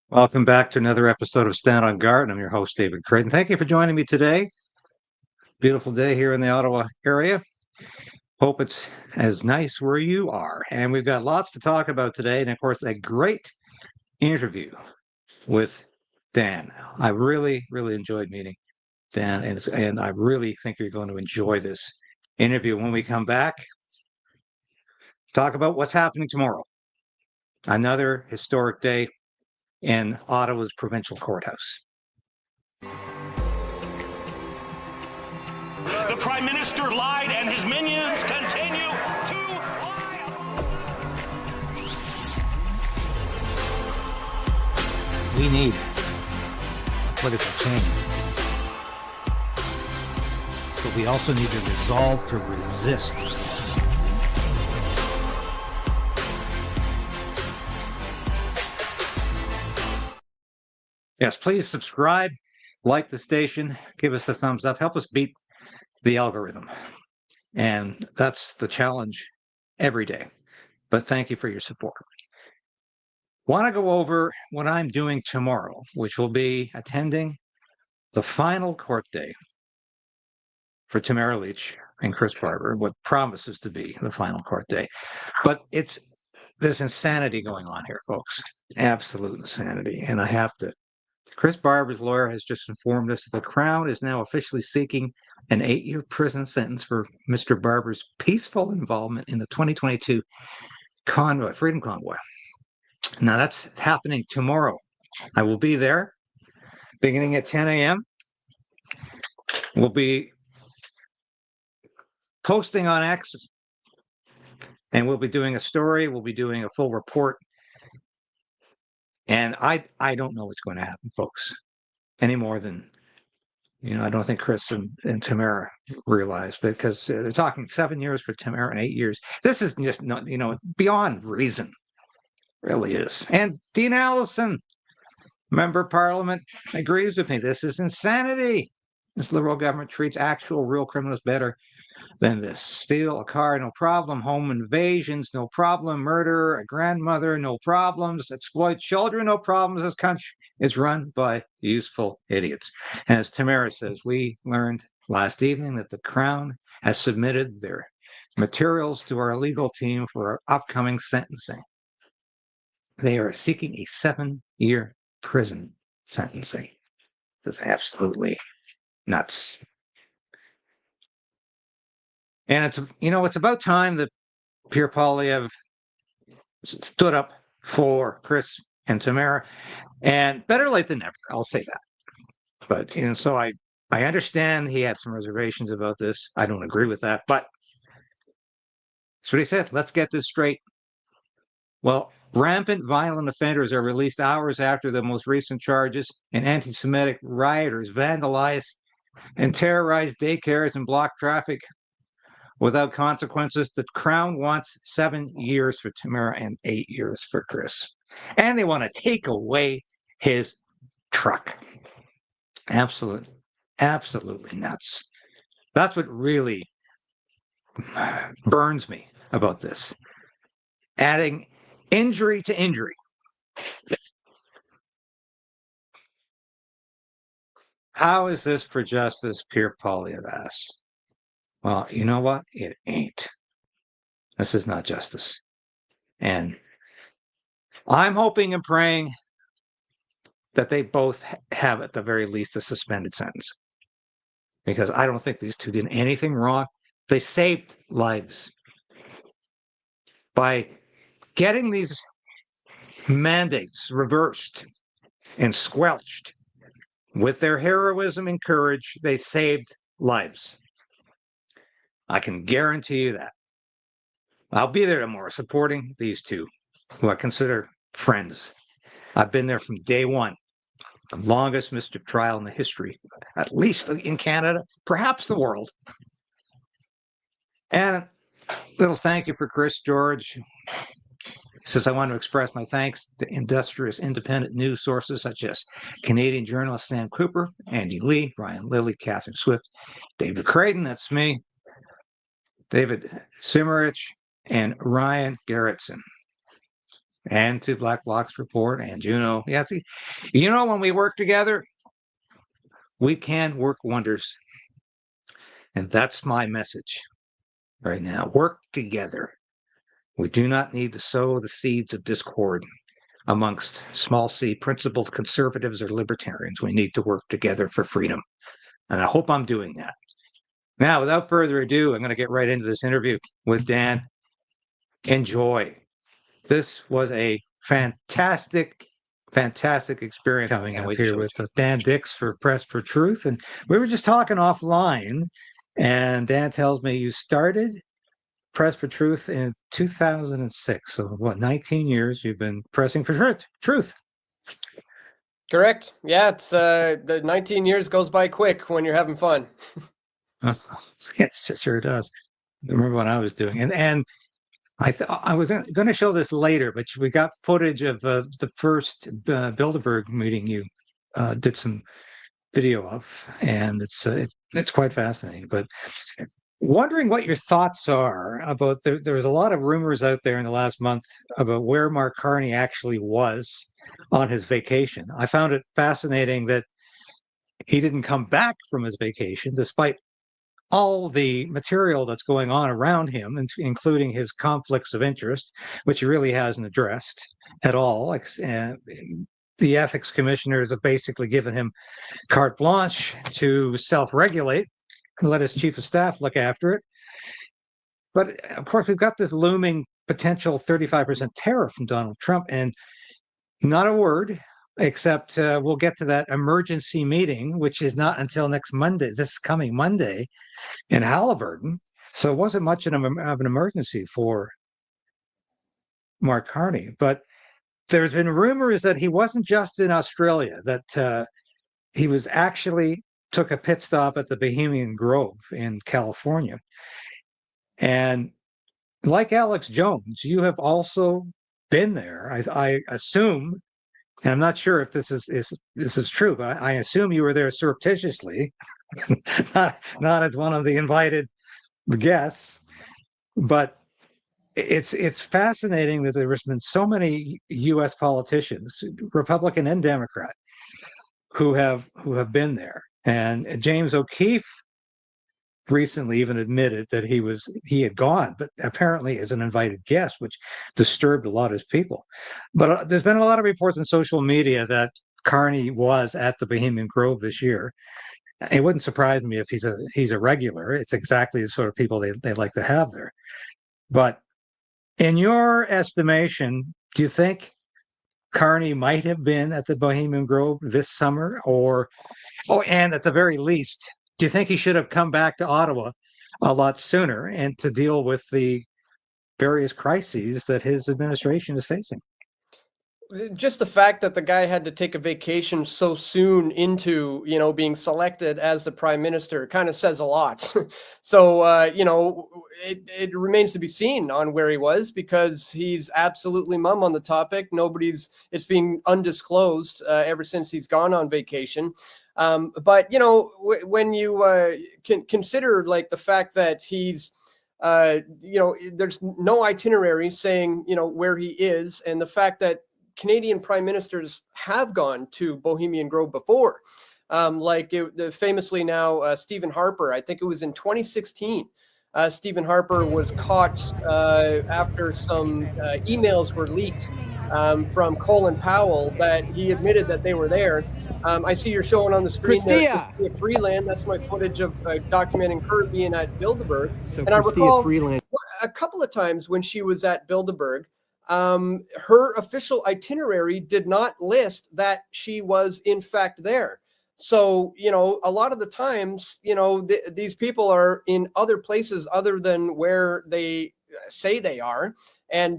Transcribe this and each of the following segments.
Welcome back to another episode of Stand on Guard. I'm your host, David Creighton. Thank you for joining me today. Beautiful day here in the Ottawa area. Hope it's as nice where you are. And we've got lots to talk about today. And of course, a great interview with Dan. I really enjoyed meeting Dan, and I really think you're going to enjoy this interview. When we come back, talk about what's happening tomorrow. Another historic day in Ottawa's provincial courthouse. The Prime Minister lied and his minions continue to lie. We need political change. But we also need to resolve to resist. Yes, please subscribe, like the station, give us the thumbs up, help us beat the algorithm. And that's the challenge every day. But thank you for your support. Want to go over what I'm doing tomorrow, which will be attending the final court day for Tamara Lich and Chris Barber, what promises to be the final court day. But there's insanity going on here, folks. Absolute insanity. And I have to Chris Barber's lawyer has just informed us that the Crown is now officially seeking an 8-year prison sentence for Mr. Barber's peaceful involvement in the 2022 Convoy, Freedom Convoy. Now that's happening tomorrow. I will be there beginning at 10 a.m. We'll be posting on X, and we'll be doing a story. We'll be doing a full report. And I don't know what's going to happen, folks, any more than, I don't think Chris and Tamara realize, because they're talking 7 years for Tamara and 8 years. This is just not, beyond reason, really is. And Dean Allison, member of Parliament, agrees with me. This is insanity. This Liberal government treats actual real criminals better than this. Steal a car, no problem. Home invasions, no problem. Murder a grandmother, no problems. Exploit children, no problems. This country is run by useful idiots. And as Tamara says, we learned last evening that the Crown has submitted their materials to our legal team for our upcoming sentencing. They are seeking a 7-year prison sentencing. That's absolutely nuts. And it's about time that Pierre Poilievere stood up for Chris and Tamara, and better late than never. I'll say that. But so I understand he had some reservations about this. I don't agree with that, but that's what he said. Let's get this straight. Well, rampant violent offenders are released hours after the most recent charges, and anti-Semitic rioters vandalized and terrorized daycares and blocked traffic without consequences. The Crown wants 7 years for Tamara and 8 years for Chris. And they want to take away his truck. Absolutely nuts. That's what really burns me about this. Adding injury to injury. How is this for justice, Pierre Poilievere asks. Well, you know what? It ain't. This is not justice. And I'm hoping and praying that they both have, at the very least, a suspended sentence. Because I don't think these two did anything wrong. They saved lives by getting these mandates reversed and squelched. With their heroism and courage, they saved lives. I can guarantee you that. I'll be there tomorrow supporting these two, who I consider friends. I've been there from day one. The longest mischief trial in the history, at least in Canada, perhaps the world. And a little thank you for Chris George. He says, I want to express my thanks to industrious independent news sources such as Canadian journalist Sam Cooper, Andy Lee, Ryan Lilly, Catherine Swift, David Creighton, that's me, David Simmerich, and Ryan Gerritsen. and to Black Bloc's report and Juno. Yeah, see, when we work together, we can work wonders. And that's my message right now. Work together. We do not need to sow the seeds of discord amongst small c principled conservatives or libertarians. We need to work together for freedom. And I hope I'm doing that. Now, without further ado, I'm going to get right into this interview with Dan. Enjoy. This was a fantastic experience coming up here with Dan Dix for Press for Truth. And we were just talking offline, and Dan tells me you started Press for Truth in 2006. So what, 19 years you've been pressing for truth? Correct. Yeah, it's the 19 years goes by quick when you're having fun. Yes, it sure does. I remember what I was doing. And I was going to show this later, but we got footage of the first Bilderberg meeting you did some video of, and it's quite fascinating. But wondering what your thoughts are about there was a lot of rumors out there in the last month about where Mark Carney actually was on his vacation. I found it fascinating that he didn't come back from his vacation, despite all the material that's going on around him, including his conflicts of interest, which he really hasn't addressed at all. The ethics commissioners have basically given him carte blanche to self-regulate and let his chief of staff look after it. But of course, we've got this looming potential 35% tariff from Donald Trump, and not a word, except we'll get to that emergency meeting, which is not until next Monday, this coming Monday, in Halliburton. So it wasn't much of an emergency for Mark Carney. But there's been rumors that he wasn't just in Australia, that he was actually took a pit stop at the Bohemian Grove in California. And like Alex Jones, you have also been there. I assume, and I'm not sure if this is true, but I assume you were there surreptitiously, not as one of the invited guests. But it's fascinating that there has been so many U.S. politicians, Republican and Democrat, who have been there. And James O'Keefe recently even admitted that he had gone, but apparently as an invited guest, which disturbed a lot of his people. But there's been a lot of reports on social media that Carney was at the Bohemian Grove this year. It wouldn't surprise me if he's a regular. It's exactly the sort of people they like to have there. But in your estimation, do you think Carney might have been at the Bohemian Grove this summer, and at the very least, do you think he should have come back to Ottawa a lot sooner and to deal with the various crises that his administration is facing? Just the fact that the guy had to take a vacation so soon into, being selected as the prime minister kind of says a lot. So, it remains to be seen on where he was, because he's absolutely mum on the topic. It's being undisclosed ever since he's gone on vacation. But, when you can consider like the fact that he's, there's no itinerary saying, where he is, and the fact that Canadian prime ministers have gone to Bohemian Grove before. Famously now, Stephen Harper, I think it was in 2016, Stephen Harper was caught after some emails were leaked from Colin Powell that he admitted that they were there. I see you're showing on the screen there, Christia Freeland. That's my footage of documenting her being at Bilderberg. So and I recall Freeland, a couple of times when she was at Bilderberg, her official itinerary did not list that she was in fact there. So, a lot of the times, these people are in other places other than where they say they are. And,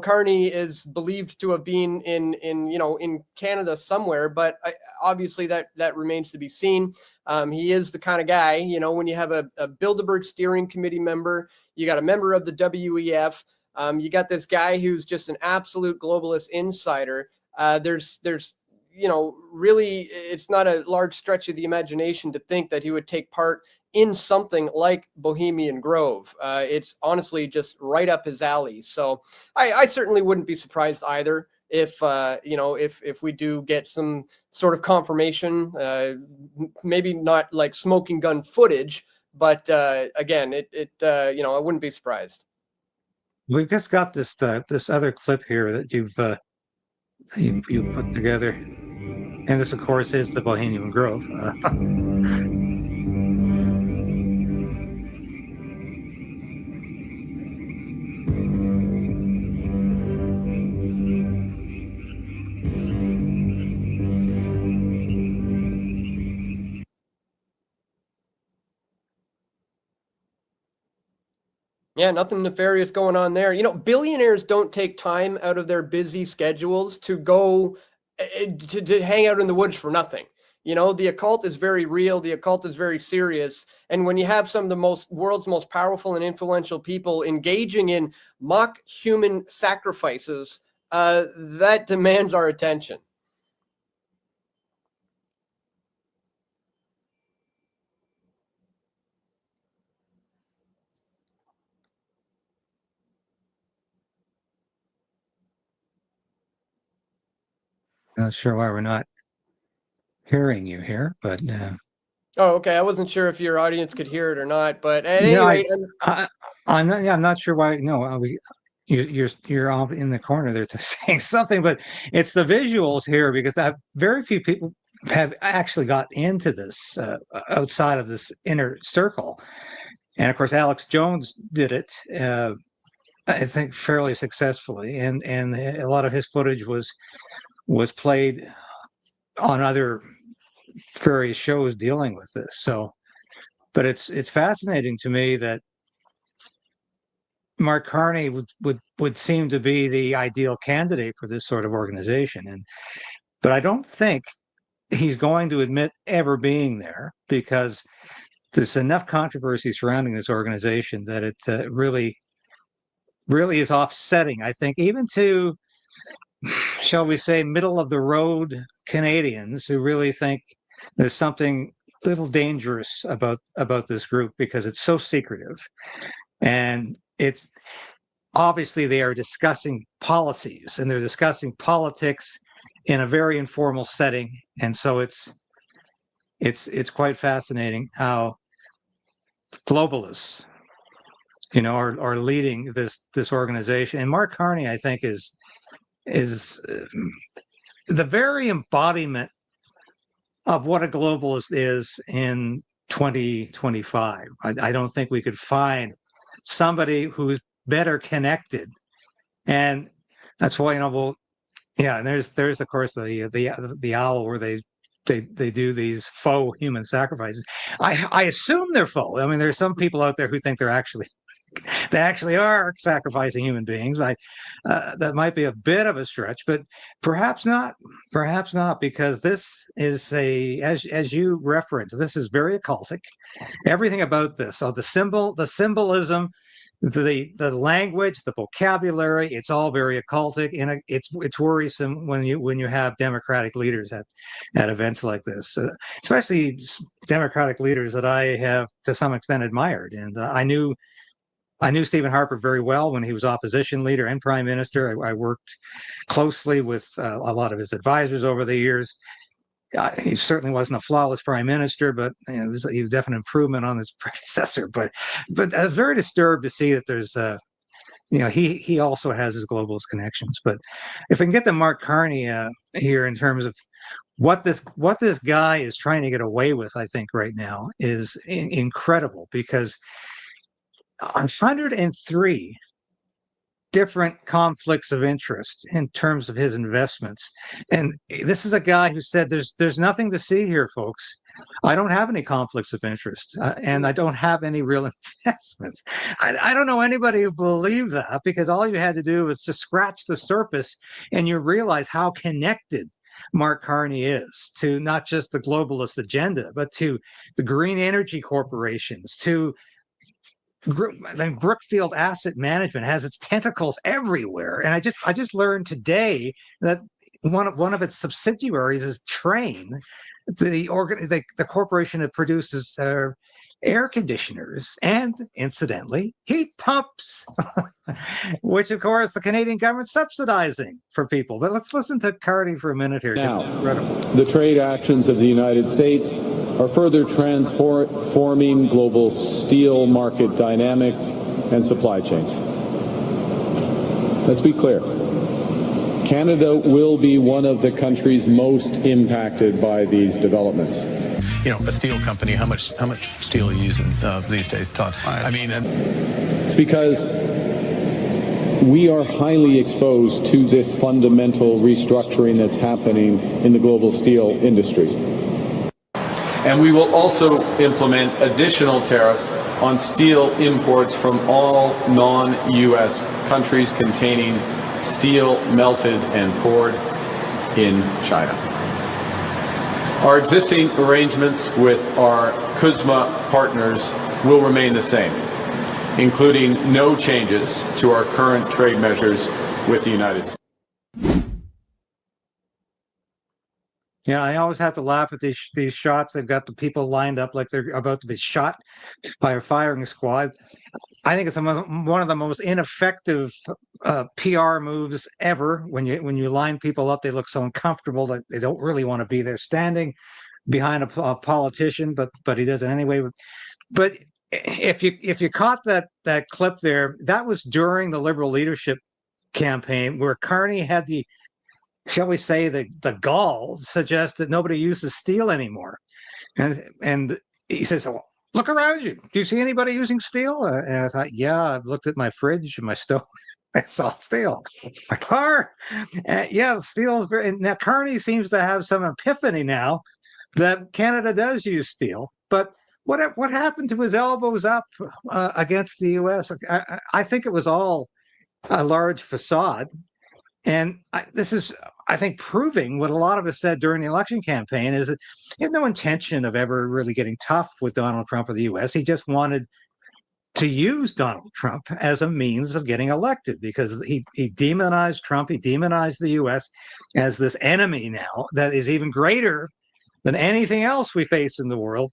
Carney is believed to have been in Canada somewhere, but obviously that remains to be seen. He is the kind of guy, when you have a Bilderberg steering committee member, you got a member of the WEF, you got this guy who's just an absolute globalist insider. There's really, it's not a large stretch of the imagination to think that he would take part in something like Bohemian Grove. It's honestly just right up his alley. So I certainly wouldn't be surprised either if if we do get some sort of confirmation, maybe not like smoking gun footage, but again, I wouldn't be surprised. We've just got this this other clip here that you've put together, and this, of course, is the Bohemian Grove. Yeah, nothing nefarious going on there. Billionaires don't take time out of their busy schedules to go to hang out in the woods for nothing. The occult is very real. The occult is very serious. And when you have some of the world's most powerful and influential people engaging in mock human sacrifices, that demands our attention. Not sure why we're not hearing you here, but Oh, okay. I wasn't sure if your audience could hear it or not, but at any rate, I'm not. Yeah, I'm not sure why. No, you're all in the corner there to saying something, but it's the visuals here, because very few people have actually got into this outside of this inner circle, and of course Alex Jones did it. I think fairly successfully, and a lot of his footage was played on other various shows dealing with this. So, but it's fascinating to me that Mark Carney would seem to be the ideal candidate for this sort of organization, but I don't think he's going to admit ever being there, because there's enough controversy surrounding this organization that it really is offsetting, I think, even to, shall we say, middle of the road Canadians who really think there's something little dangerous about this group, because it's so secretive, and it's obviously they are discussing policies and they're discussing politics in a very informal setting, and so it's quite fascinating how globalists are leading this organization. And Mark Carney, I think, is the very embodiment of what a globalist is in 2025. I don't think we could find somebody who's better connected, and that's why and there's of course the owl where they do these faux human sacrifices. I assume they're faux. I mean, there's some people out there who think they actually are sacrificing human beings. That might be a bit of a stretch, but perhaps not. Perhaps not, because this is as you referenced, this is very occultic. Everything about this, so the symbolism, the language, the vocabulary, it's all very occultic, and it's worrisome when you have democratic leaders at events like this, especially democratic leaders that I have to some extent admired. And I knew Stephen Harper very well when he was opposition leader and prime minister. I worked closely with a lot of his advisors over the years. He certainly wasn't a flawless prime minister, but he was a definite improvement on his predecessor. But I was very disturbed to see that there's he also has his globalist connections. But if we can get to Mark Carney here in terms of what this guy is trying to get away with, I think right now is incredible, because 103 different conflicts of interest in terms of his investments. And this is a guy who said, there's nothing to see here, folks. I don't have any conflicts of interest, and I don't have any real investments. I don't know anybody who believes that, because all you had to do was to scratch the surface and you realize how connected Mark Carney is to not just the globalist agenda, but to the green energy corporations, to Brookfield Asset Management has its tentacles everywhere. And I just learned today that one of its subsidiaries is Train, the corporation that produces air conditioners, and incidentally, heat pumps, which of course the Canadian government's subsidizing for people. But let's listen to Carney for a minute here. Now, the trade actions of the United States are further transforming global steel market dynamics and supply chains. Let's be clear. Canada will be one of the countries most impacted by these developments. You know, a steel company, how much steel are you using these days, Todd? I mean, it's because we are highly exposed to this fundamental restructuring that's happening in the global steel industry. And we will also implement additional tariffs on steel imports from all non-U.S. countries containing steel melted and poured in China. Our existing arrangements with our CUSMA partners will remain the same, including no changes to our current trade measures with the United States. Yeah, I always have to laugh at these shots. They've got the people lined up like they're about to be shot by a firing squad. I think it's one of the most ineffective PR moves ever. When you line people up, they look so uncomfortable that they don't really want to be there, standing behind a politician. But he does it anyway. But if you caught that clip there, that was during the Liberal leadership campaign where Carney had the, shall we say, the gall suggest that nobody uses steel anymore, and he says, "Oh, look around you. Do you see anybody using steel?" And I thought, yeah, I've looked at my fridge and my stove. I saw steel. My car, yeah, steel is very. And now Carney seems to have some epiphany now that Canada does use steel, but what happened to his elbows up against the U.S.? I think it was all a large facade. And this is, I think, proving what a lot of us said during the election campaign is that he had no intention of ever really getting tough with Donald Trump or the U.S. He just wanted to use Donald Trump as a means of getting elected because he demonized Trump. He demonized the U.S. as this enemy now that is even greater than anything else we face in the world.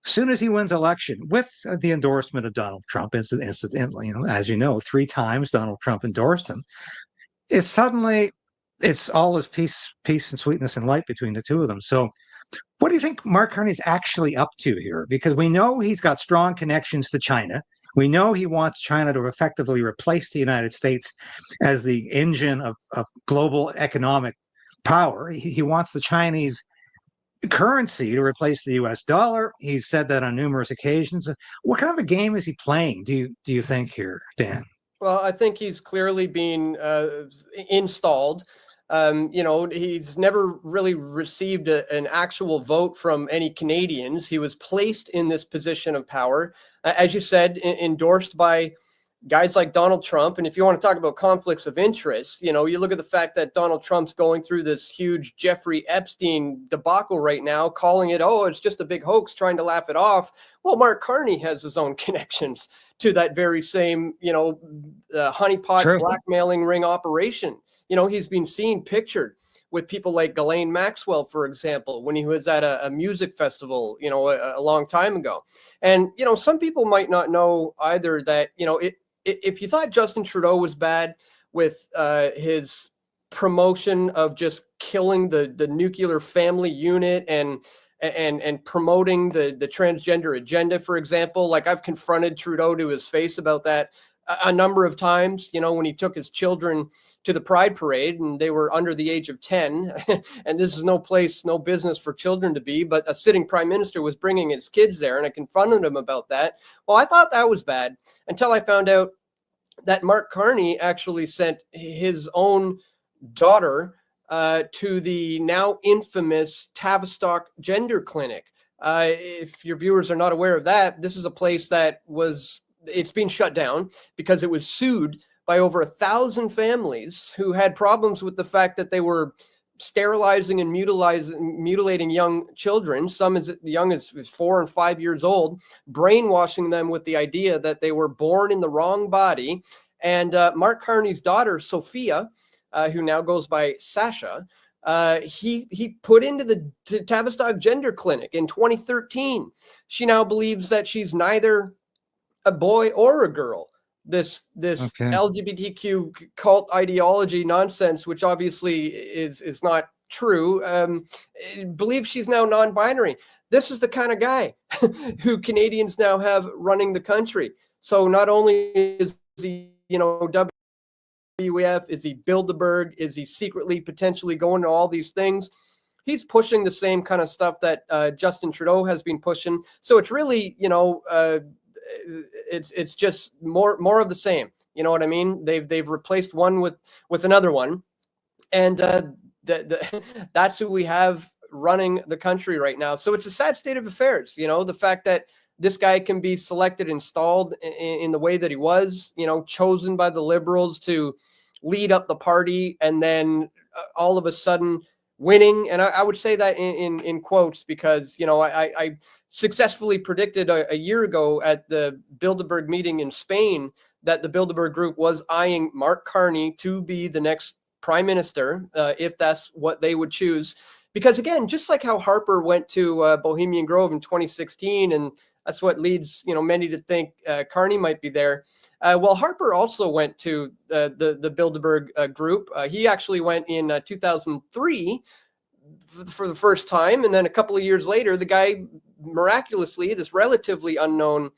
As soon as he wins election with the endorsement of Donald Trump, incidentally, as you know, 3 times Donald Trump endorsed him. It's all this peace and sweetness and light between the two of them. So what do you think Mark Carney's actually up to here? Because we know he's got strong connections to China. We know he wants China to effectively replace the United States as the engine of global economic power. He wants the Chinese currency to replace the U.S. dollar. He's said that on numerous occasions. What kind of a game is he playing, do you think here, Dan? Well, I think he's clearly been installed. He's never really received an actual vote from any Canadians. He was placed in this position of power, as you said, endorsed by guys like Donald Trump. And if you want to talk about conflicts of interest, you look at the fact that Donald Trump's going through this huge Jeffrey Epstein debacle right now, calling it, oh, it's just a big hoax, trying to laugh it off. Well, Mark Carney has his own connections to that very same, honeypot True. Blackmailing ring operation. He's been seen pictured with people like Ghislaine Maxwell, for example, when he was at a music festival, a long time ago. And, some people might not know either that, if you thought Justin Trudeau was bad with his promotion of just killing the nuclear family unit and promoting the transgender agenda, for example, like I've confronted Trudeau to his face about that a number of times, when he took his children to the Pride Parade and they were under the age of 10, and this is no business for children to be, but a sitting prime minister was bringing his kids there, and I confronted him about that. Well, I thought that was bad until I found out that Mark Carney actually sent his own daughter to the now infamous Tavistock Gender Clinic. If your viewers are not aware of that, this is a place that it's been shut down because it was sued by over 1,000 families who had problems with the fact that they were sterilizing and mutilating young children, some as young as 4 and 5 years old, brainwashing them with the idea that they were born in the wrong body. And Mark Carney's daughter, Sophia, who now goes by Sasha, he put into the Tavistock Gender Clinic in 2013. She now believes that she's neither a boy or a girl. This Okay. LGBTQ cult ideology nonsense, which obviously is not true, believes she's now non-binary. This is the kind of guy who Canadians now have running the country. So not only is he, WEF, is he Bilderberg, is he secretly potentially going to all these things? He's pushing the same kind of stuff that Justin Trudeau has been pushing. So it's really, it's just more of the same. You know what I mean? They've replaced one with another one, and that's who we have running the country right now. So it's a sad state of affairs. The fact that this guy can be selected, installed in the way that he was, chosen by the Liberals to lead up the party, and then all of a sudden winning. And I would say that in quotes, because, I successfully predicted a year ago at the Bilderberg meeting in Spain that the Bilderberg group was eyeing Mark Carney to be the next prime minister, if that's what they would choose. Because again, just like how Harper went to Bohemian Grove in 2016, and that's what leads many to think Carney might be there. Well, Harper also went to the Bilderberg group. He actually went in 2003 for the first time, and then a couple of years later, the guy miraculously, this relatively unknown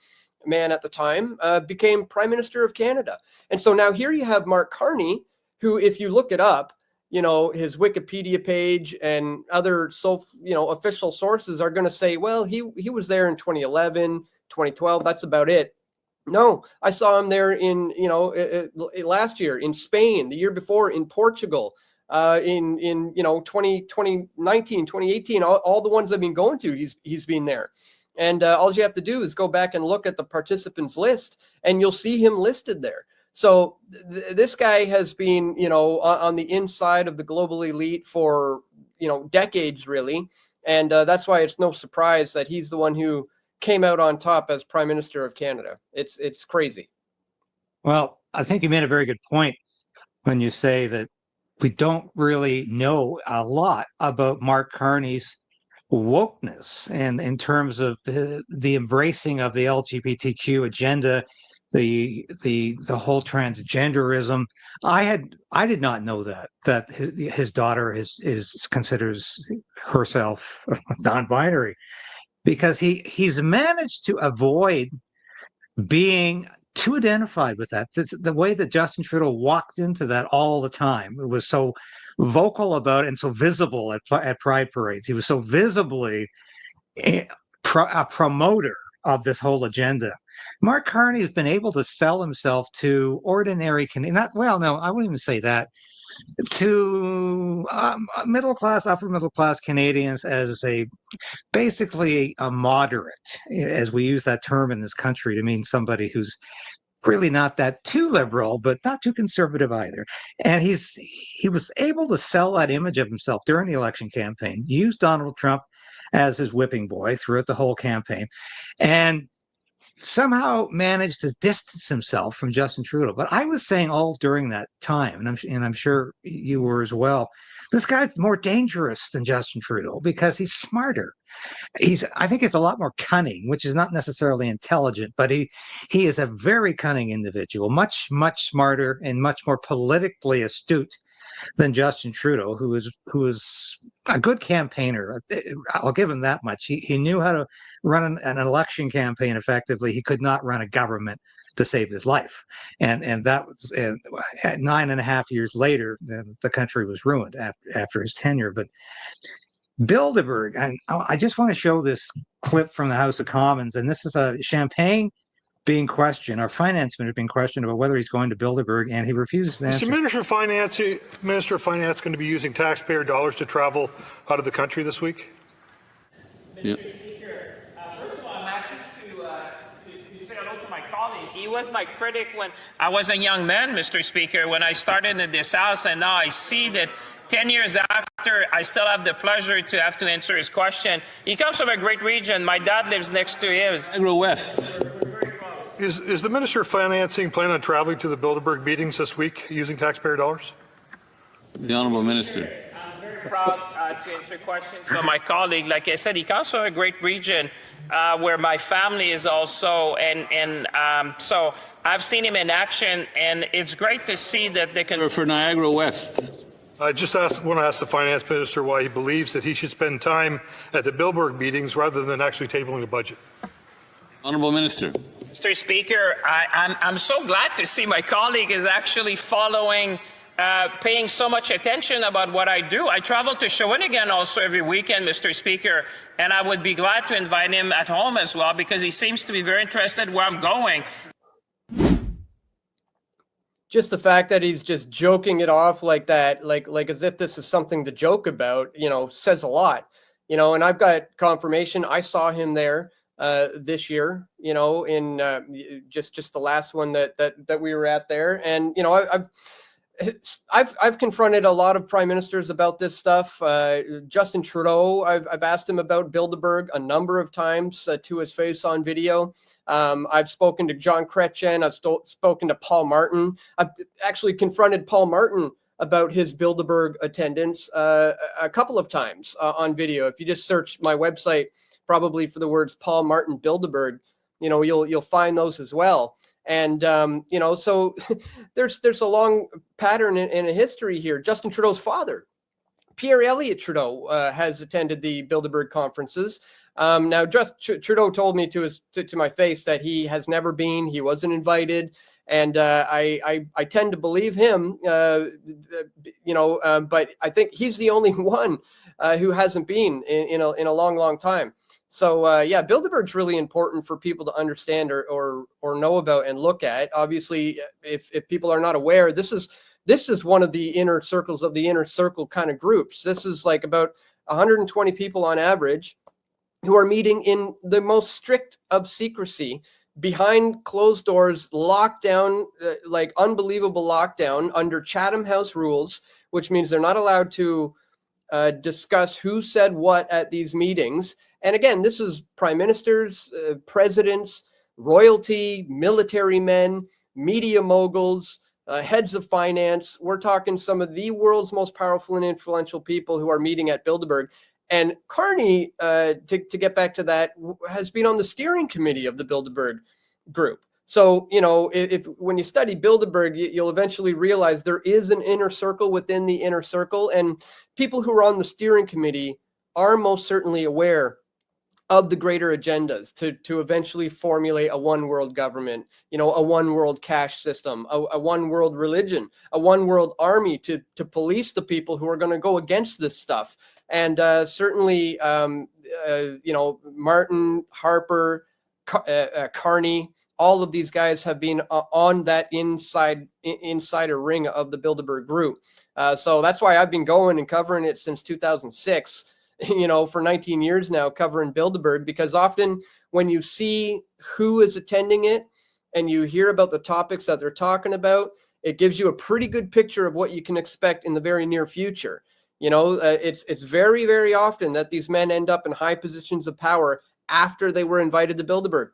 man at the time, became Prime Minister of Canada. And so now here you have Mark Carney, who, if you look it up, his Wikipedia page and other official sources are going to say, well, he was there in 2011, 2012. That's about it. No, I saw him there in last year in Spain, the year before in Portugal, in 2019, 2018, all the ones I've been going to, he's been there. And all you have to do is go back and look at the participants list, and you'll see him listed there. So this guy has been, on the inside of the global elite for, decades, really. And that's why it's no surprise that he's the one who came out on top as Prime Minister of Canada. It's crazy. Well, I think you made a very good point when you say that we don't really know a lot about Mark Carney's wokeness, and in terms of the embracing of the LGBTQ agenda, the whole transgenderism. I did not know that his daughter considers herself non-binary, because he's managed to avoid being too identified with that. The way that Justin Trudeau walked into that all the time, it was so vocal about it and so visible at pride parades. He was so visibly a promoter of this whole agenda. Mark Carney has been able to sell himself to ordinary Canadians. I wouldn't even say that. To middle class, upper middle class Canadians as basically a moderate, as we use that term in this country to mean somebody who's really not that too liberal, but not too conservative either. And he was able to sell that image of himself during the election campaign, use Donald Trump as his whipping boy throughout the whole campaign, and somehow managed to distance himself from Justin Trudeau. But I was saying all during that time, and I'm sure you were as well, this guy's more dangerous than Justin Trudeau because he's smarter. I think he's a lot more cunning, which is not necessarily intelligent, but he is a very cunning individual, much, much smarter and much more politically astute than Justin Trudeau, who is a good campaigner. I'll give him that much. He knew how to run an election campaign effectively. He could not run a government to save his life. And that was 9.5 years later, the country was ruined after his tenure. But Bilderberg, and I just want to show this clip from the House of Commons, and this is a Champagne being questioned, our finance minister being questioned about whether he's going to Bilderberg, and he refuses to answer. Is the Minister of Finance going to be using taxpayer dollars to travel out of the country this week? Yeah. First of all, I'm happy to say hello to my colleague. He was my critic when I was a young man, Mr. Speaker, when I started in this House, and now I see that 10 years after, I still have the pleasure to have to answer his question. He comes from a great region. My dad lives next to him. Agro West. Is the Minister of Financing planning on traveling to the Bilderberg meetings this week using taxpayer dollars? The Honourable Minister. I'm very proud to answer questions from my colleague. Like I said, he comes from a great region where my family is also, and so I've seen him in action, and it's great to see that they can. For Niagara West. I just want to ask the finance minister why he believes that he should spend time at the Bilderberg meetings rather than actually tabling the budget. Honourable Minister. Mr. Speaker, I'm so glad to see my colleague is actually following, paying so much attention about what I do. I travel to Shawinigan also every weekend, Mr. Speaker, and I would be glad to invite him at home as well because he seems to be very interested where I'm going. Just the fact that he's just joking it off like that, like as if this is something to joke about, says a lot, and I've got confirmation. I saw him there this year, in just the last one that we were at there. And, I've confronted a lot of prime ministers about this stuff. Justin Trudeau, I've asked him about Bilderberg a number of times to his face on video. I've spoken to John Chrétien. I've spoken to Paul Martin. I've actually confronted Paul Martin about his Bilderberg attendance a couple of times on video. If you just search my website, probably for the words Paul Martin Bilderberg, you'll find those as well. And so there's a long pattern in a history here. Justin Trudeau's father, Pierre Elliott Trudeau, has attended the Bilderberg conferences. Now, Trudeau told me to my face that he has never been. He wasn't invited, and I tend to believe him. But I think he's the only one who hasn't been in a long time. So Bilderberg's really important for people to understand or know about and look at. Obviously, if people are not aware, this is one of the inner circles of the inner circle kind of groups. This is like about 120 people on average who are meeting in the most strict of secrecy, behind closed doors, locked down, like unbelievable lockdown under Chatham House rules, which means they're not allowed to discuss who said what at these meetings. And again, this is prime ministers, presidents, royalty, military men, media moguls, heads of finance. We're talking some of the world's most powerful and influential people who are meeting at Bilderberg. And Carney, to get back to that, has been on the steering committee of the Bilderberg group. So, if when you study Bilderberg, you'll eventually realize there is an inner circle within the inner circle. And people who are on the steering committee are most certainly aware of the greater agendas to eventually formulate a one world government, a one world cash system, a one world religion, a one world army to police the people who are going to go against this stuff. And certainly, Martin, Harper, Carney, all of these guys have been on that insider ring of the Bilderberg group. So that's why I've been going and covering it since 2006, for 19 years now, covering Bilderberg, because often when you see who is attending it and you hear about the topics that they're talking about, it gives you a pretty good picture of what you can expect in the very near future. It's very, very often that these men end up in high positions of power after they were invited to Bilderberg,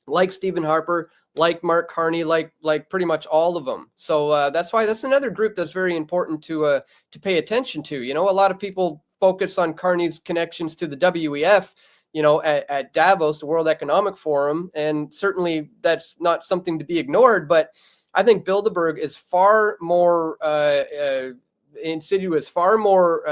like Stephen Harper, like Mark Carney, like pretty much all of them. So that's another group that's very important to pay attention to. A lot of people focus on Carney's connections to the WEF, at Davos, the World Economic Forum, and certainly that's not something to be ignored. But I think Bilderberg is far more insidious, far more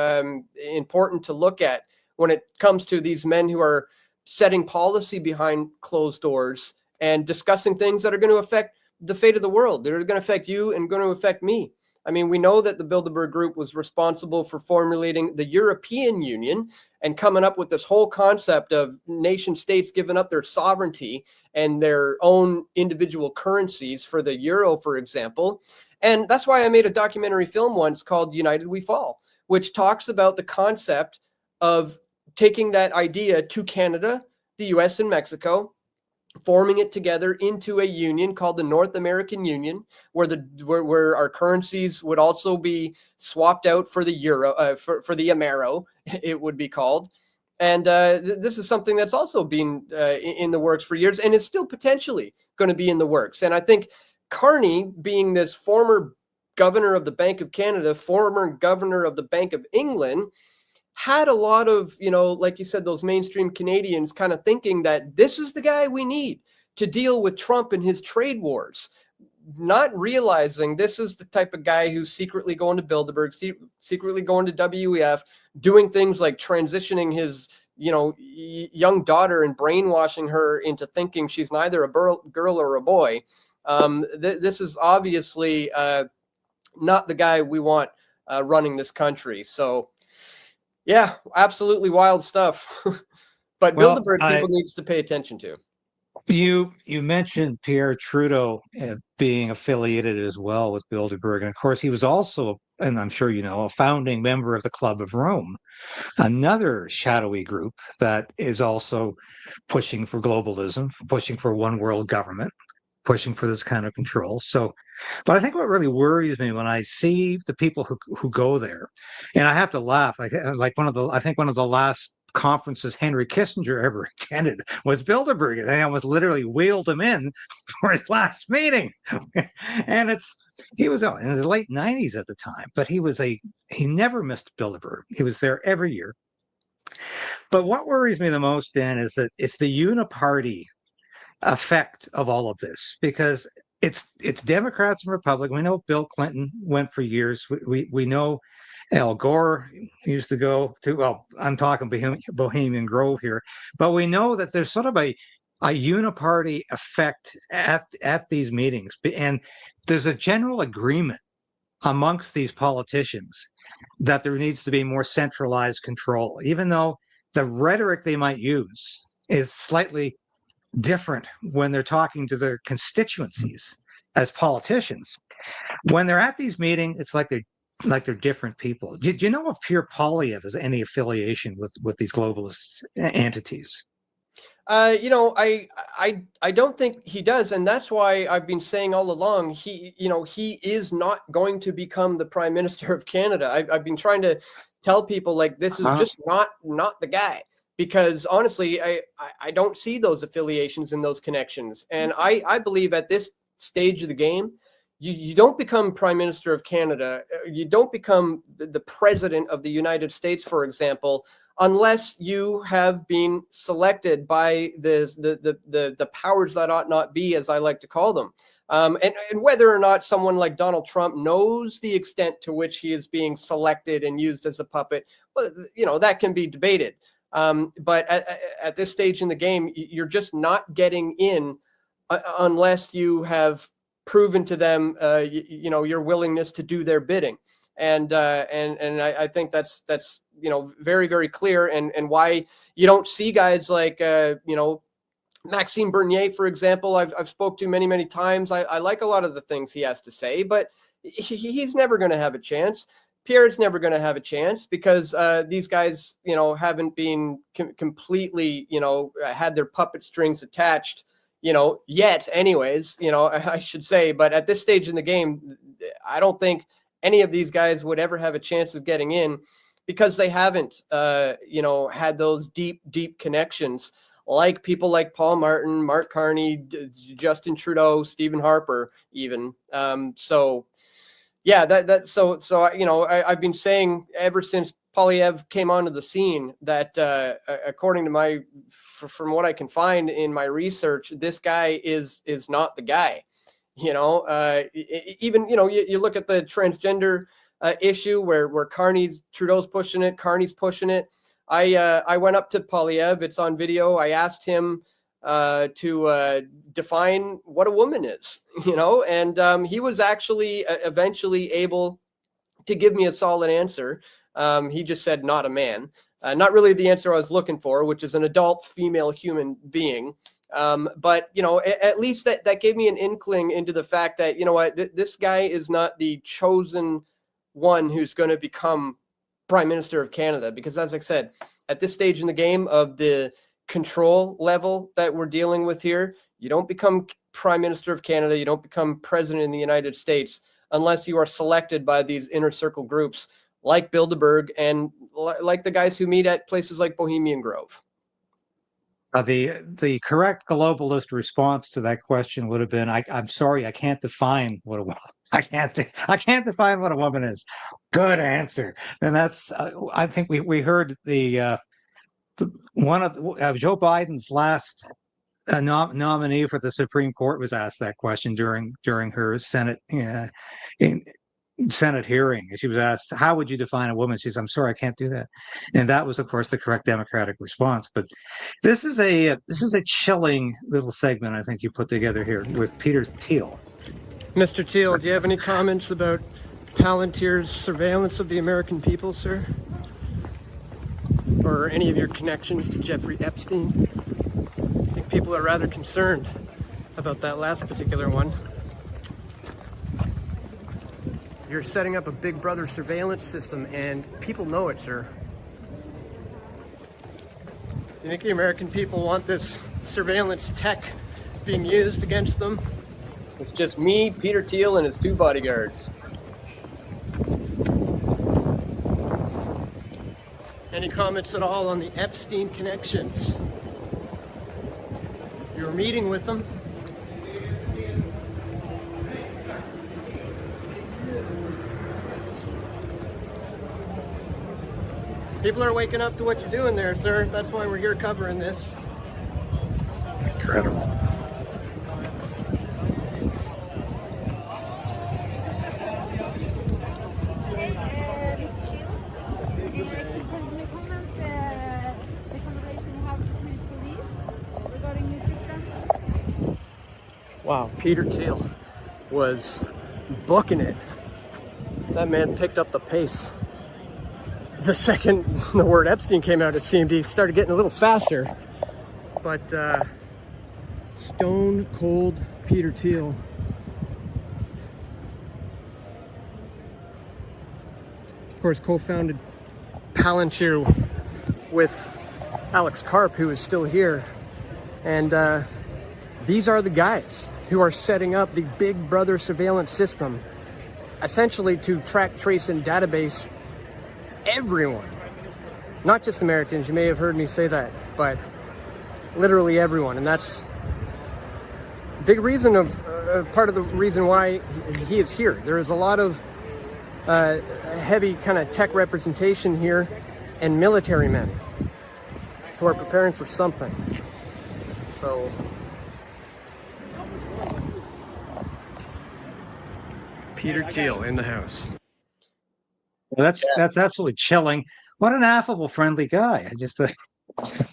important to look at when it comes to these men who are setting policy behind closed doors and discussing things that are going to affect the fate of the world. They're going to affect you and going to affect me. I mean, we know that the Bilderberg group was responsible for formulating the European Union and coming up with this whole concept of nation states giving up their sovereignty and their own individual currencies for the euro, for example. And that's why I made a documentary film once called United We Fall, which talks about the concept of taking that idea to Canada, the US, and Mexico, forming it together into a union called the North American Union, where our currencies would also be swapped out for the euro, for the Amero, it would be called. And this is something that's also been in the works for years, and it's still potentially going to be in the works. And I think Carney, being this former governor of the Bank of Canada, former governor of the Bank of England, had a lot of, like you said, those mainstream Canadians kind of thinking that this is the guy we need to deal with Trump and his trade wars, not realizing this is the type of guy who's secretly going to Bilderberg, secretly going to WEF, doing things like transitioning his, young daughter and brainwashing her into thinking she's neither a girl or a boy. This is obviously not the guy we want running this country. So, yeah, absolutely wild stuff. But Well, Bilderberg people needs to pay attention to. You mentioned Pierre Trudeau being affiliated as well with Bilderberg, and of course he was also, and I'm sure you know, a founding member of the Club of Rome, another shadowy group that is also pushing for globalism, pushing for one world government, pushing for this kind of control. So, but I think what really worries me when I see the people who go there, and I have to laugh, I think one of the last conferences Henry Kissinger ever attended was Bilderberg, and I almost literally wheeled him in for his last meeting. And he was in his late 90s at the time, but he never missed Bilderberg. He was there every year. But what worries me the most, Dan, is that it's the Uniparty effect of all of this, because it's Democrats and Republicans. We know Bill Clinton went for years. We know Al Gore used to go to, well, I'm talking Bohemian Grove here, but we know that there's sort of a uniparty effect at these meetings. And there's a general agreement amongst these politicians that there needs to be more centralized control, even though the rhetoric they might use is slightly different when they're talking to their constituencies as politicians. When they're at these meetings, it's like they're different people. Do you know if Pierre Poilievere has any affiliation with these globalist entities? I don't think he does, and that's why I've been saying all along he is not going to become the Prime Minister of Canada. I've been trying to tell people, like, this is just not the guy, because honestly, I don't see those affiliations and those connections, and I believe at this stage of the game, you don't become Prime Minister of Canada, you don't become the President of the United States, for example, unless you have been selected by the powers that ought not be, as I like to call them. And whether or not someone like Donald Trump knows the extent to which he is being selected and used as a puppet, well, that can be debated. But at this stage in the game, you're just not getting in unless you have proven to them, your willingness to do their bidding. And I think that's very, very clear, and why you don't see guys like Maxime Bernier, for example. I've spoke to many times. I like a lot of the things he has to say, but he's never going to have a chance. Pierre's never going to have a chance, because these guys haven't been completely had their puppet strings attached yet, anyways, I should say. But at this stage in the game, I don't think any of these guys would ever have a chance of getting in, because they haven't, had those deep connections like people like Paul Martin, Mark Carney, Justin Trudeau, Stephen Harper, even. So, yeah, so I've been saying ever since Poilievere came onto the scene that, according to from what I can find in my research, this guy is not the guy. Even you look at the transgender issue where Trudeau's pushing it, Carney's pushing it. I went up to Poilievere, it's on video. I asked him to define what a woman is, and he was actually eventually able to give me a solid answer. He just said, not a man. Not really the answer I was looking for, which is an adult female human being. But at least that gave me an inkling into the fact that, this guy is not the chosen one who's going to become Prime Minister of Canada. Because, as I said, at this stage in the game of the control level that we're dealing with here, you don't become Prime Minister of Canada, you don't become President in the United States unless you are selected by these inner circle groups like Bilderberg and like the guys who meet at places like Bohemian Grove. The correct globalist response to that question would have been, I'm sorry, I can't define what a woman. I can't define what a woman is. Good answer. And that's I think we heard one of Joe Biden's last nominee for the Supreme Court was asked that question during her Senate Senate hearing. She was asked, "How would you define a woman?" She says, "I'm sorry, I can't do that." And that was, of course, the correct Democratic response. But this is a chilling little segment I think you put together here with Peter Thiel. Mr. Thiel, do you have any comments about Palantir's surveillance of the American people, sir? Or any of your connections to Jeffrey Epstein? I think people are rather concerned about that last particular one. You're setting up a Big Brother surveillance system, and people know it, sir. Do you think the American people want this surveillance tech being used against them? It's just me, Peter Thiel, and his 2 bodyguards. Any comments at all on the Epstein connections? You were meeting with them. People are waking up to what you're doing there, sir. That's why we're here covering this. Incredible. Wow, Peter Thiel was booking it. That man picked up the pace. The second the word Epstein came out, it seemed he started getting a little faster. But stone cold Peter Thiel. Of course, co-founded Palantir with Alex Karp, who is still here. And these are the guys who are setting up the Big Brother surveillance system, essentially to track, trace, and database everyone. Not just Americans, you may have heard me say that, but literally everyone. And that's a big reason of, part of the reason why he is here. There is a lot of heavy kind of tech representation here and military men who are preparing for something. So Peter Thiel in the house. Well, that's absolutely chilling. What an affable, friendly guy. I just you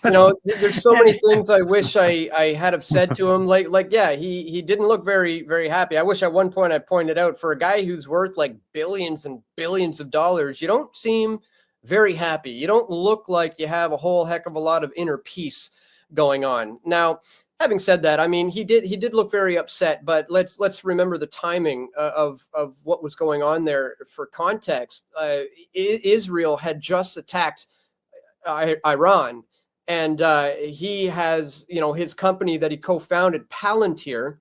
know, there's so many things I wish I had have said to him. Like yeah, he didn't look very, very happy. I wish at one point I pointed out, for a guy who's worth like billions and billions of dollars, you don't seem very happy. You don't look like you have a whole heck of a lot of inner peace going on. Now, having said that, I mean, he did look very upset, but let's remember the timing of what was going on there. For context, Israel had just attacked Iran, and he has, you know, his company that he co-founded, Palantir,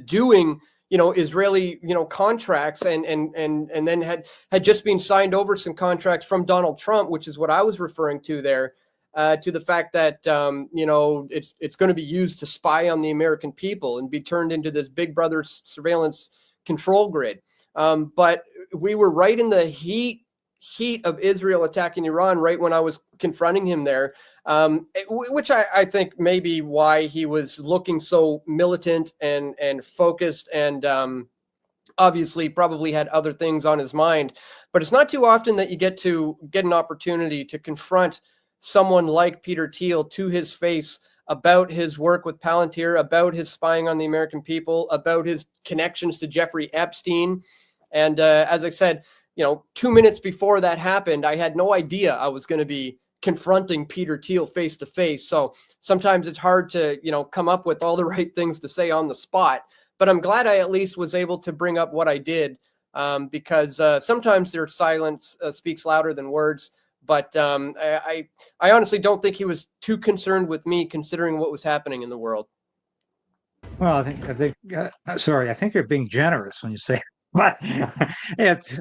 doing, you know, Israeli, you know, contracts, and then had just been signed over some contracts from Donald Trump, which is what I was referring to there. To the fact that, you know, it's going to be used to spy on the American people and be turned into this Big Brother surveillance control grid. But we were right in the heat of Israel attacking Iran, right when I was confronting him there, which I think may be why he was looking so militant and focused, and obviously probably had other things on his mind. But it's not too often that you get an opportunity to confront someone like Peter Thiel to his face about his work with Palantir, about his spying on the American people, about his connections to Jeffrey Epstein. And as I said, you know, 2 minutes before that happened, I had no idea I was going to be confronting Peter Thiel face to face. So sometimes it's hard to, you know, come up with all the right things to say on the spot. But I'm glad I at least was able to bring up what I did, because sometimes their silence speaks louder than words. But I honestly don't think he was too concerned with me, considering what was happening in the world. well, I think sorry, I think you're being generous when you say But it's,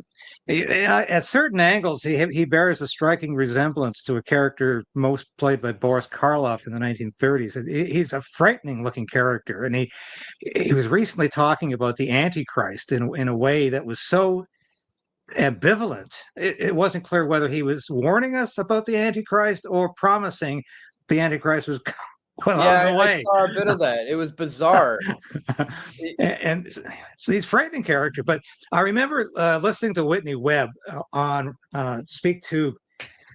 at certain angles, he bears a striking resemblance to a character most played by Boris Karloff in the 1930s. He's a frightening looking character, and he was recently talking about the Antichrist in a way that was so ambivalent. It wasn't clear whether he was warning us about the Antichrist or promising the Antichrist was well on the I way. saw a bit of that. It was bizarre. And so he's a frightening character. But I remember listening to Whitney Webb on speak to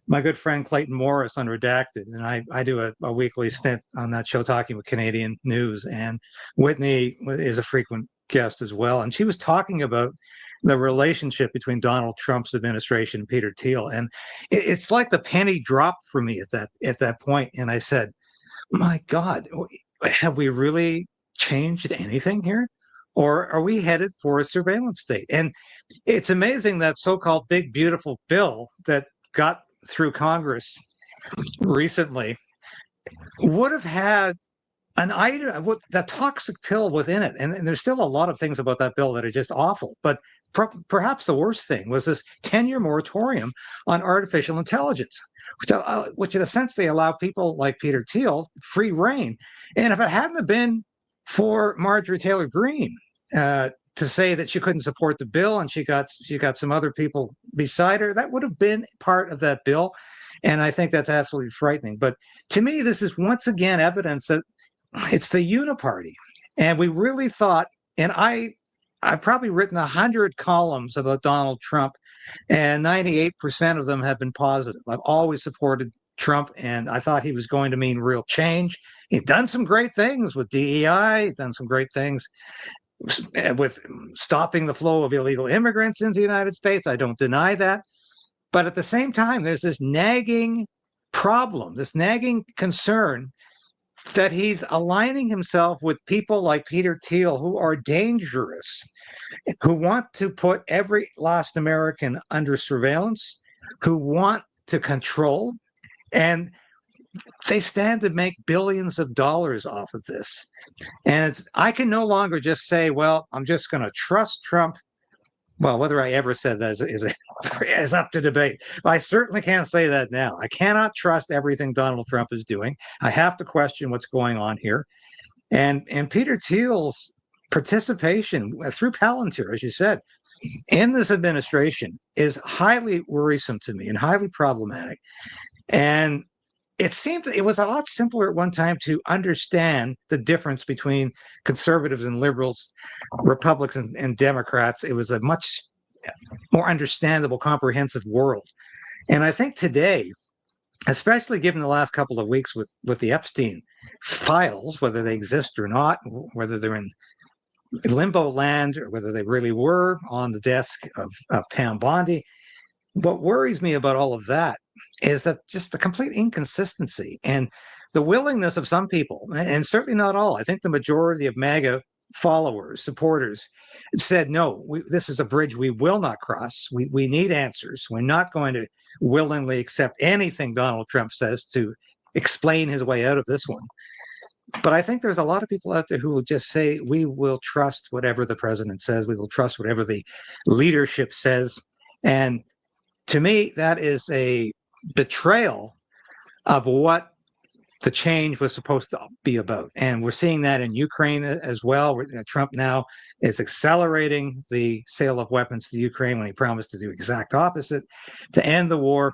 my good friend Clayton Morris on Redacted, and I do a weekly stint on that show talking with Canadian news, and Whitney is a frequent guest as well, and she was talking about the relationship between Donald Trump's administration and Peter Thiel, and it's like the penny dropped for me at that point, and I said, "My God, have we really changed anything here, or are we headed for a surveillance state?" And it's amazing that so-called big beautiful bill that got through Congress recently would have had an item, that toxic pill within it. And there's still a lot of things about that bill that are just awful. But perhaps the worst thing was this 10-year moratorium on artificial intelligence, which essentially allow people like Peter Thiel free reign. And if it hadn't been for Marjorie Taylor Greene to say that she couldn't support the bill, and she got some other people beside her, that would have been part of that bill. And I think that's absolutely frightening. But to me, this is once again evidence that it's the Uniparty. And we really thought, and I've probably written 100 columns about Donald Trump, and 98% of them have been positive. I've always supported Trump, and I thought he was going to mean real change. He'd done some great things with DEI, he'd done some great things with stopping the flow of illegal immigrants into the United States. I don't deny that. But at the same time, there's this nagging problem, this nagging concern that he's aligning himself with people like Peter Thiel, who are dangerous, who want to put every last American under surveillance, who want to control, and they stand to make billions of dollars off of this. And I can no longer just say, well, I'm just going to trust Trump. Well, whether I ever said that is up to debate. But I certainly can't say that now. I cannot trust everything Donald Trump is doing. I have to question what's going on here. And Peter Thiel's participation through Palantir, as you said, in this administration is highly worrisome to me and highly problematic. And it seemed it was a lot simpler at one time to understand the difference between conservatives and liberals, Republicans and Democrats. It was a much more understandable, comprehensive world. And I think today, especially given the last couple of weeks with the Epstein files, whether they exist or not, whether they're in limbo land or whether they really were on the desk of Pam Bondi, what worries me about all of that is that just the complete inconsistency and the willingness of some people, and certainly not all. I think the majority of MAGA followers, supporters, said, no, this is a bridge we will not cross. We need answers. We're not going to willingly accept anything Donald Trump says to explain his way out of this one. But I think there's a lot of people out there who will just say, we will trust whatever the president says. We will trust whatever the leadership says. And to me, that is a betrayal of what the change was supposed to be about. And we're seeing that in Ukraine as well. Trump now is accelerating the sale of weapons to Ukraine when he promised to do exact opposite to end the war.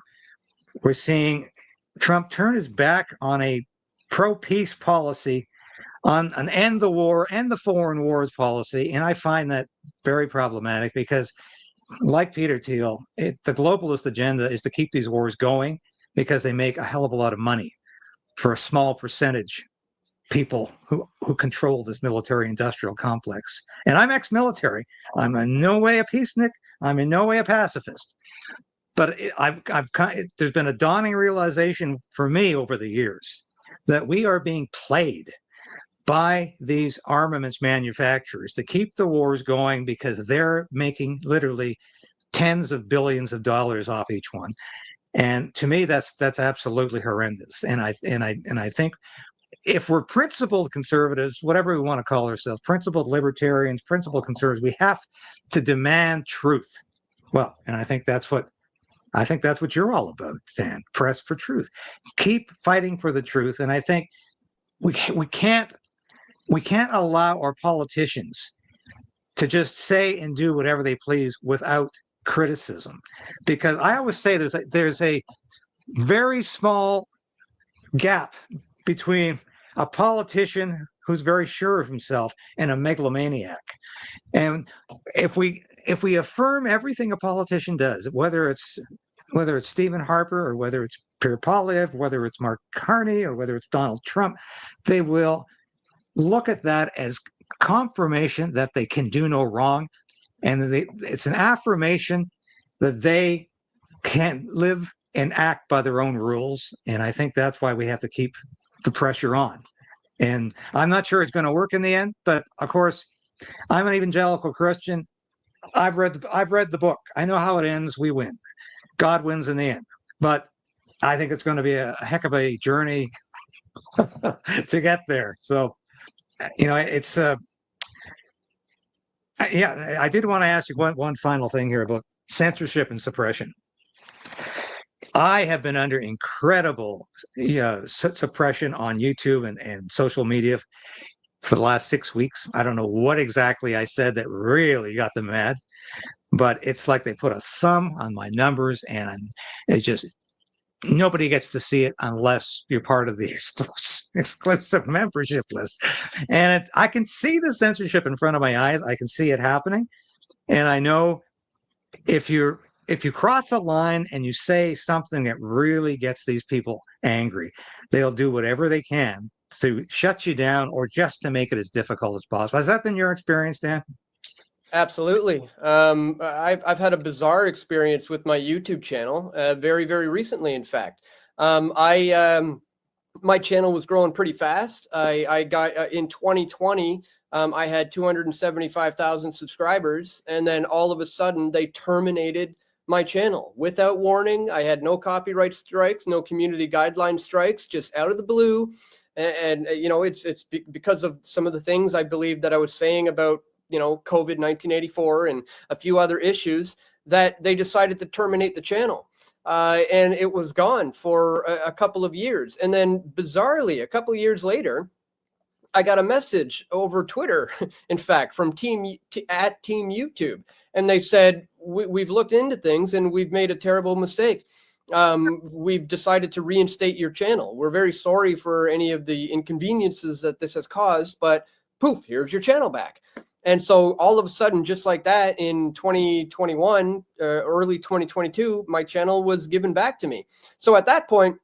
We're seeing Trump turn his back on a pro-peace policy, on an end the war, end the foreign wars policy. And I find that very problematic because, like Peter Thiel, the globalist agenda is to keep these wars going because they make a hell of a lot of money for a small percentage people who control this military-industrial complex. And I'm ex-military. I'm in no way a peacenik. I'm in no way a pacifist. But there's been a dawning realization for me over the years that we are being played by these armaments manufacturers to keep the wars going because they're making literally tens of billions of dollars off each one. And to me, that's absolutely horrendous. And I think if we're principled conservatives, whatever we want to call ourselves, principled libertarians, principled conservatives, we have to demand truth. Well, and I think that's what you're all about, Dan. Press for truth. Keep fighting for the truth. And I think we can't allow our politicians to just say and do whatever they please without criticism, because I always say there's a very small gap between a politician who's very sure of himself and a megalomaniac. And if we affirm everything a politician does, whether it's Stephen Harper or whether it's Pierre Poilievere, whether it's Mark Carney or whether it's Donald Trump, they will look at that as confirmation that they can do no wrong, and it's an affirmation that they can live and act by their own rules. And I think that's why we have to keep the pressure on. And I'm not sure it's going to work in the end, but of course, I'm an evangelical Christian. I've read the book. I know how it ends. We win. God wins in the end. But I think it's going to be a heck of a journey to get there. So, it's yeah. I did want to ask you one final thing here about censorship and suppression. I have been under incredible suppression on YouTube and social media for the last 6 weeks. I don't know what exactly I said that really got them mad, but it's like they put a thumb on my numbers, and it's just nobody gets to see it unless you're part of the exclusive membership list. And I can see the censorship in front of my eyes. I can see it happening, and I know if you cross a line and you say something that really gets these people angry, they'll do whatever they can to shut you down or just to make it as difficult as possible. Has that been your experience, Dan? Absolutely. I've had a bizarre experience with my YouTube channel, very, very recently, in fact. My channel was growing pretty fast. I got in 2020, I had 275,000 subscribers, and then all of a sudden they terminated my channel without warning. I had no copyright strikes, no community guideline strikes, just out of the blue. And it's because of some of the things I believe that I was saying about COVID 1984 and a few other issues, that they decided to terminate the channel. And it was gone for a couple of years. And then bizarrely, a couple of years later, I got a message over Twitter, in fact, from Team YouTube. And they said, we've looked into things and we've made a terrible mistake. We've decided to reinstate your channel. We're very sorry for any of the inconveniences that this has caused, but poof, here's your channel back. And so all of a sudden, just like that, in 2021, early 2022, my channel was given back to me. So at that point,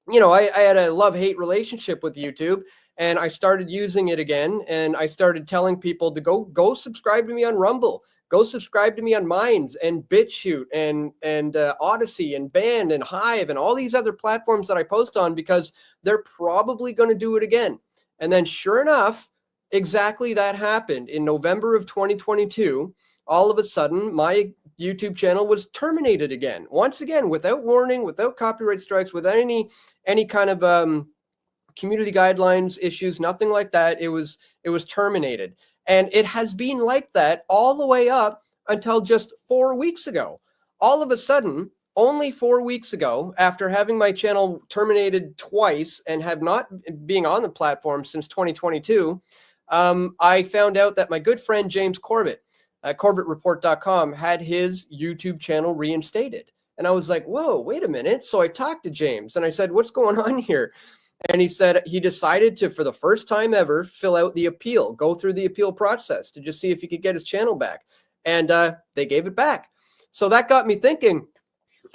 I had a love-hate relationship with YouTube, and I started using it again. And I started telling people to go subscribe to me on Rumble, go subscribe to me on Minds and BitChute and Odyssey and Band and Hive and all these other platforms that I post on, because they're probably going to do it again. And then sure enough, exactly that happened. In November of 2022, all of a sudden, my YouTube channel was terminated again. Once again, without warning, without copyright strikes, without any kind of community guidelines issues, nothing like that. It was terminated. And it has been like that all the way up until just 4 weeks ago. All of a sudden, only 4 weeks ago, after having my channel terminated twice and have not being on the platform since 2022, I found out that my good friend James Corbett at CorbettReport.com had his YouTube channel reinstated. And I was like, whoa, wait a minute. So I talked to James and I said, what's going on here? And he said he decided to, for the first time ever, fill out the appeal, go through the appeal process to just see if he could get his channel back. And they gave it back. So that got me thinking.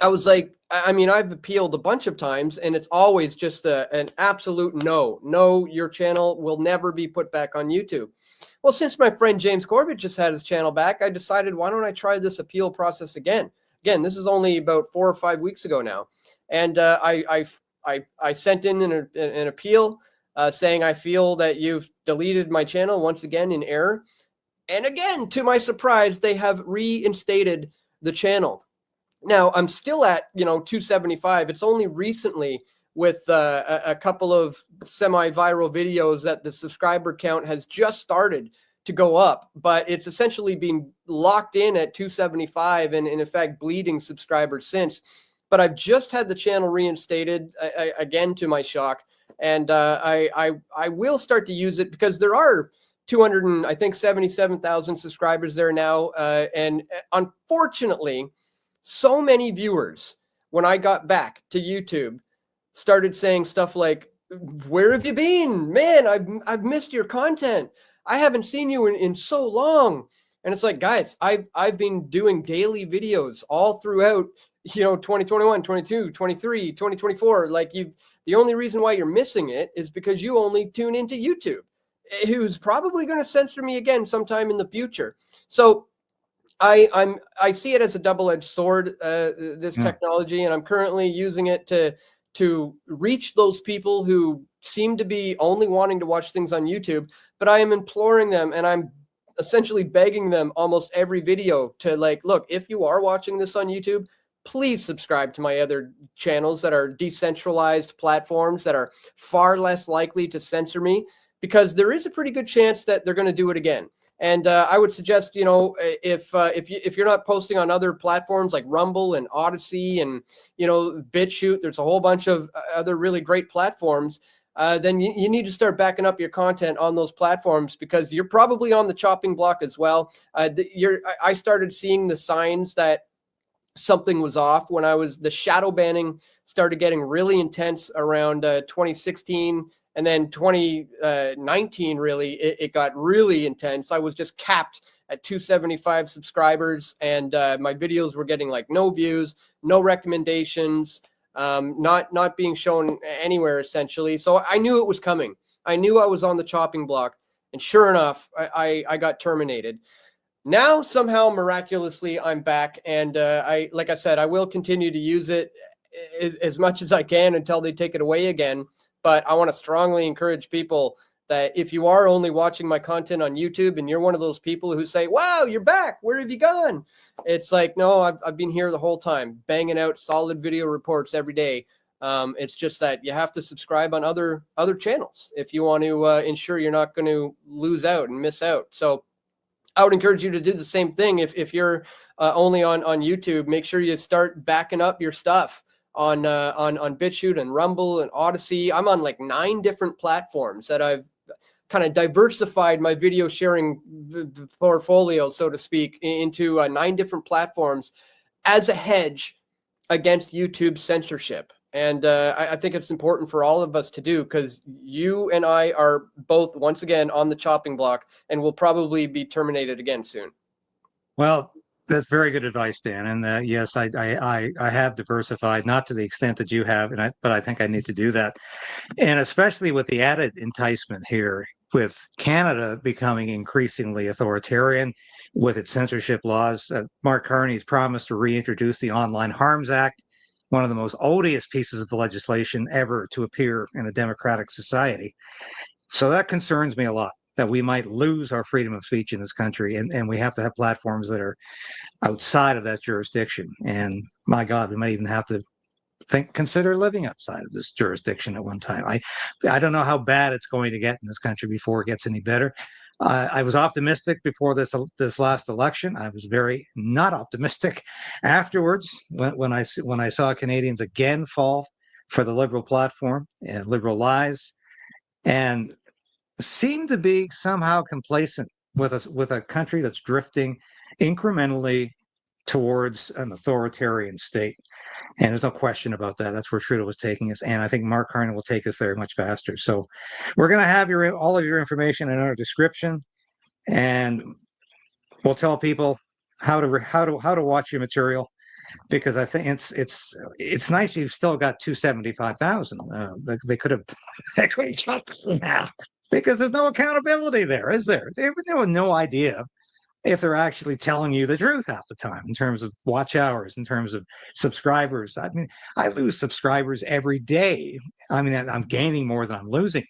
I was like, I've appealed a bunch of times, and it's always just an absolute no. No, your channel will never be put back on YouTube. Well, since my friend James Corbett just had his channel back, I decided, why don't I try this appeal process again? Again, this is only about 4 or 5 weeks ago now. And I sent in an appeal saying I feel that you've deleted my channel once again in error. And again, to my surprise, they have reinstated the channel. Now, I'm still at, 275. It's only recently with a couple of semi-viral videos that the subscriber count has just started to go up, but it's essentially been locked in at 275 and in effect bleeding subscribers since. But I've just had the channel reinstated again, to my shock, and I will start to use it because there are 277,000 subscribers there now, and unfortunately, so many viewers when I got back to YouTube started saying stuff like, "Where have you been, man? I've missed your content. I haven't seen you in so long." And it's like, guys, I've been doing daily videos all throughout, 2021, 22, 23, 2024. Like, the only reason why you're missing it is because you only tune into YouTube, who's probably going to censor me again sometime in the future. So I see it as a double-edged sword, this technology, and I'm currently using it to reach those people who seem to be only wanting to watch things on YouTube. But I am imploring them, and I'm essentially begging them almost every video to, like, look, if you are watching this on YouTube, please subscribe to my other channels that are decentralized platforms that are far less likely to censor me, because there is a pretty good chance that they're going to do it again. And I would suggest, if you're not posting on other platforms like Rumble and Odyssey and, BitChute, there's a whole bunch of other really great platforms, then you need to start backing up your content on those platforms, because you're probably on the chopping block as well. I started seeing the signs that something was off when the shadow banning started getting really intense around 2016. And then 2019, really, it got really intense. I was just capped at 275 subscribers, and my videos were getting like no views, no recommendations, not being shown anywhere, essentially. So I knew it was coming. I knew I was on the chopping block, and sure enough, I got terminated. Now, somehow, miraculously, I'm back, and like I said, I will continue to use it as much as I can until they take it away again. But I want to strongly encourage people that if you are only watching my content on YouTube and you're one of those people who say, "Wow, you're back. Where have you gone?" It's like, no, I've been here the whole time, banging out solid video reports every day. It's just that you have to subscribe on other channels if you want to ensure you're not going to lose out and miss out. So I would encourage you to do the same thing. If you're only on YouTube, make sure you start backing up your stuff on BitChute and Rumble and Odyssey. I'm on like 9 different platforms that I've kind of diversified my video sharing portfolio, so to speak, into 9 different platforms as a hedge against YouTube censorship. And I think it's important for all of us to do, because you and I are both, once again, on the chopping block and will probably be terminated again soon. Well, that's very good advice, Dan. And yes, I have diversified, not to the extent that you have, but I think I need to do that. And especially with the added enticement here, with Canada becoming increasingly authoritarian with its censorship laws. Mark Carney's promised to reintroduce the Online Harms Act, one of the most odious pieces of legislation ever to appear in a democratic society. So that concerns me a lot, that we might lose our freedom of speech in this country, and we have to have platforms that are outside of that jurisdiction. And my God, we might even have to consider living outside of this jurisdiction at one time. I don't know how bad it's going to get in this country before it gets any better. I was optimistic before this last election. I was very not optimistic afterwards when I saw Canadians again fall for the Liberal platform and Liberal lies, and seem to be somehow complacent with a country that's drifting incrementally towards an authoritarian state. And there's no question about that. That's where Trudeau was taking us. And I think Mark Carney will take us there much faster. So we're going to have all of your information in our description, and we'll tell people how to watch your material, because I think it's nice you've still got 275,000. They could have cut this in half, because there's no accountability there, is there? They have no idea if they're actually telling you the truth half the time in terms of watch hours, in terms of subscribers. I mean, I lose subscribers every day. I mean, I'm gaining more than I'm losing.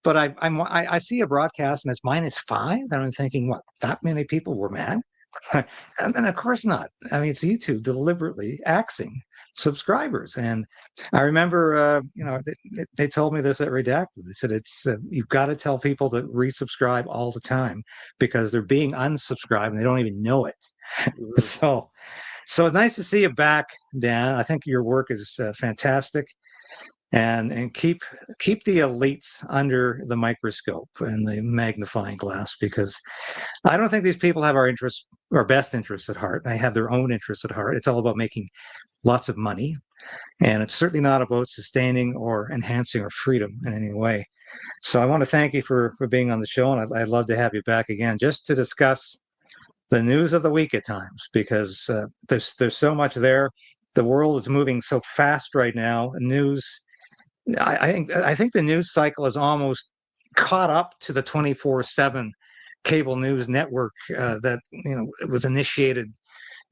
But I see a broadcast and it's -5, and I'm thinking, what, that many people were mad? And then, of course not. I mean, it's YouTube deliberately axing subscribers. And I remember, they told me this at Redacted. They said you've got to tell people to resubscribe all the time because they're being unsubscribed and they don't even know it. So it's nice to see you back, Dan. I think your work is fantastic, and keep the elites under the microscope and the magnifying glass, because I don't think these people have our best interests at heart. They have their own interests at heart. It's all about making lots of money, and it's certainly not about sustaining or enhancing our freedom in any way. So I want to thank you for being on the show, and I'd love to have you back again just to discuss the news of the week at times, because there's so much there. The world is moving so fast right now. I think the news cycle is almost caught up to the 24/7 cable news network that was initiated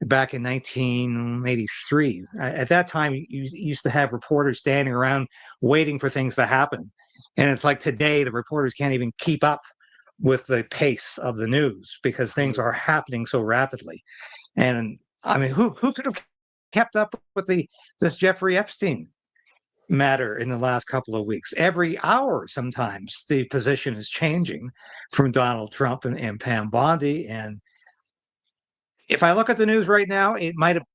back in 1983. At that time, you used to have reporters standing around waiting for things to happen, and it's like today the reporters can't even keep up with the pace of the news because things are happening so rapidly. And I mean, who could have kept up with this Jeffrey Epstein matter in the last couple of weeks? Every hour, sometimes the position is changing from Donald Trump and Pam Bondi. And if I look at the news right now, it might have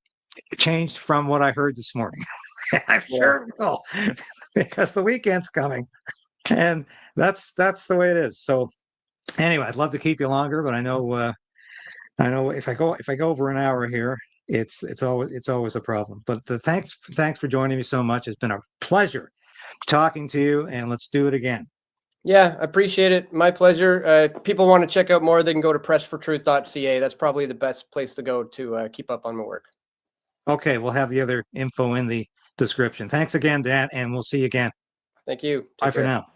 changed from what I heard this morning. I'm sure it will, because the weekend's coming, and that's the way it is. So anyway, I'd love to keep you longer, but I know if I go over an hour here, it's always a problem. But thanks for joining me so much. It's been a pleasure talking to you, and let's do it again. Yeah, I appreciate it. My pleasure. If people want to check out more, they can go to pressfortruth.ca. That's probably the best place to go to keep up on my work. Okay, we'll have the other info in the description. Thanks again, Dan, and we'll see you again. Thank you. Bye for now.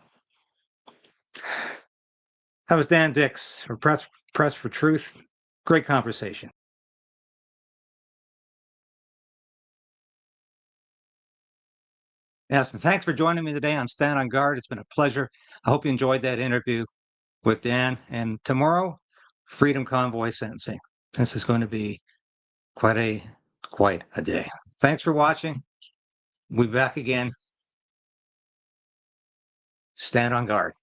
That was Dan Dix for Press for Truth. Great conversation. Yes, and thanks for joining me today on Stand on Guard. It's been a pleasure. I hope you enjoyed that interview with Dan. And tomorrow, Freedom Convoy sentencing. This is going to be quite a day. Thanks for watching. We'll be back again. Stand on guard.